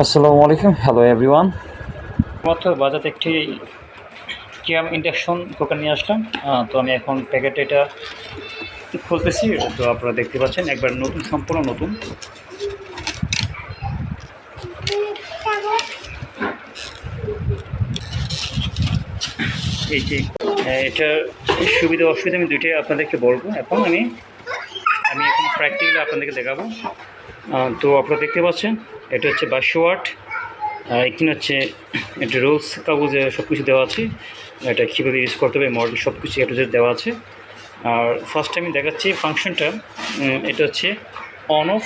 আসসালামু আলাইকুম, hello everyone. মাত্র বাজারে একটি কিয়াম ইন্ডাকশন কুকার নিয়ে আসলাম। তো আমি এখন প্যাকেটে এটা খুলতেছি। তো আপনারা দেখতে পাচ্ছেন একবার নতুন, সম্পূর্ণ নতুন। এই যে এটার সুবিধা অসুবিধা আমি দুইটাই আপনাদেরকে বলবো। এখন আমি এখন প্র্যাকটিক্যালি আপনাদেরকে দেখাবো। তো আপনারা দেখতে পাচ্ছেন এটা হচ্ছে 2200 ওয়াট। এখানে হচ্ছে এটা রুলস কাগজে সব কিছু দেওয়া আছে, এটা কীভাবে ইউজ করতে হবে মডেল সব কিছু এটা দেওয়া আছে। আর ফার্স্ট আমি দেখাচ্ছি ফাংশনটা। এটা হচ্ছে অন অফ,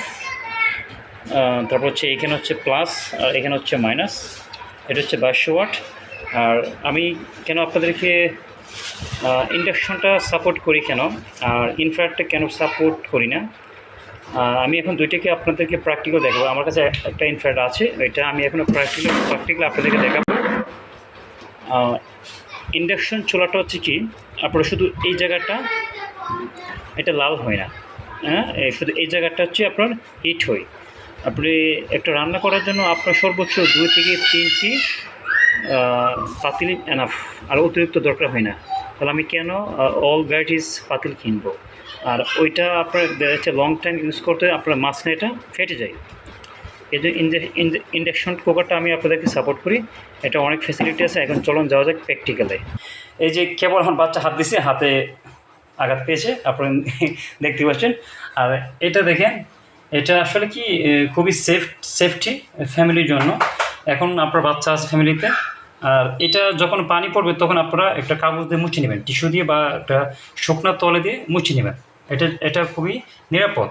তারপর হচ্ছে এখানে হচ্ছে প্লাস আর এখানে হচ্ছে মাইনাস। এটা হচ্ছে 2200 ওয়াট। আর আমি কেন আপনাদেরকে ইন্ডাকশনটা সাপোর্ট করি কেন আর ইনফ্রারেডটা কেন সাপোর্ট করি না, আমি এখন দুইটাকে আপনাদেরকে প্র্যাকটিক্যাল দেখাবো। আমার কাছে একটা ইনফ্রারেড আছে, এটা আমি এখন প্র্যাকটিক্যাল আপনাদেরকে দেখাবো। ইন্ডাকশন চুলাটা হচ্ছে কি, আপনারা শুধু এই জায়গাটা এটা লাল হয় না, হ্যাঁ, শুধু এই জায়গাটা হচ্ছে আপনার হিট হয়। আপনি একটা রান্না করার জন্য আপনার সর্বোচ্চ 2 থেকে 3টি পাতিল এনাফ, আর অতিরিক্ত দরকার হয় না। তাহলে আমি কেন অল ভ্যারাইটিস পাতিল কিনবো? আর ওইটা আপনার হচ্ছে লং টাইম ইউজ করতে আপনার মাঝখানে এটা ফেটে যায়। এই যে ইন্ডাকশন কুকারটা আমি আপনাদেরকে সাপোর্ট করি, এটা অনেক ফ্যাসিলিটি আছে। এখন চলুন যাওয়া যাক প্র্যাকটিক্যালে। এই যে কেবল আমার বাচ্চা হাত দিছে, হাতে আঘাত পেয়েছে, আপনারা দেখতে পাচ্ছেন। আর এটা দেখেন, এটা আসলে কি খুবই সেফটি ফ্যামিলির জন্য। এখন আপনার বাচ্চা আছে ফ্যামিলিতে, আর এটা যখন পানি পড়বে তখন আপনারা একটা কাগজ দিয়ে মুছে নেবেন, টিস্যু দিয়ে বা একটা শুকনো তলে দিয়ে মুছে নেবেন। এটা খুবই নিরাপদ।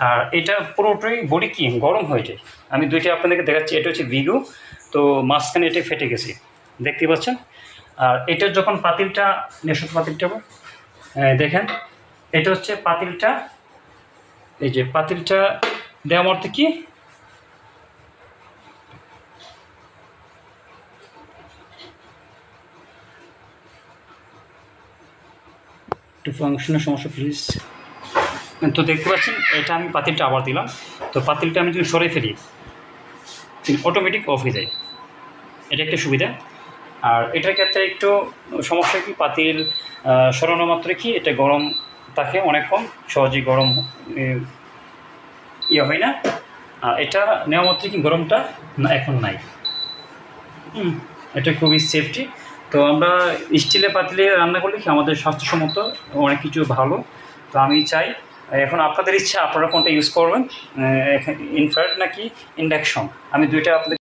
আর এটা পুরোটাই বডি কি গরম হয়ে যায়। আমি দুইটা আপনাদেরকে দেখাচ্ছি। এটা হচ্ছে ভিগো, তো মাঝখানে এটা ফেটে গেছে, দেখতে পাচ্ছেন। আর এটা যখন পাতিলটা নেশন পাতিলটা দেখেন, এটা হচ্ছে পাতিলটা। এই যে পাতিলটা দেওয়ার অর্থে কি, একটু ফাংশনের সমস্যা প্লিজ। তো দেখতে পাচ্ছেন এটা আমি পাতিলটা আবার দিলাম। তো পাতিলটা আমি যদি সরে ফেলি অটোমেটিক অফ হয়ে যায়, এটা একটা সুবিধা। আর এটার ক্ষেত্রে একটু সমস্যা কি, পাতিল সরানো মাত্র কি এটা গরম থাকে অনেকক্ষণ, সহজেই গরম হয় না। এটা নেওয়া মাত্র কি গরমটা না এখন নাই। এটা খুবই সেফটি। তো আমরা স্টিলের পাতিলে রান্না করলে কি আমাদের স্বাস্থ্যসম্মত অনেক কিছু ভালো। তো আমি চাই, এখন আপনাদের ইচ্ছা আপনারা কোনটা ইউজ করবেন, ইনফ্রারেড নাকি ইন্ডাকশন। আমি দুইটা আপনাদের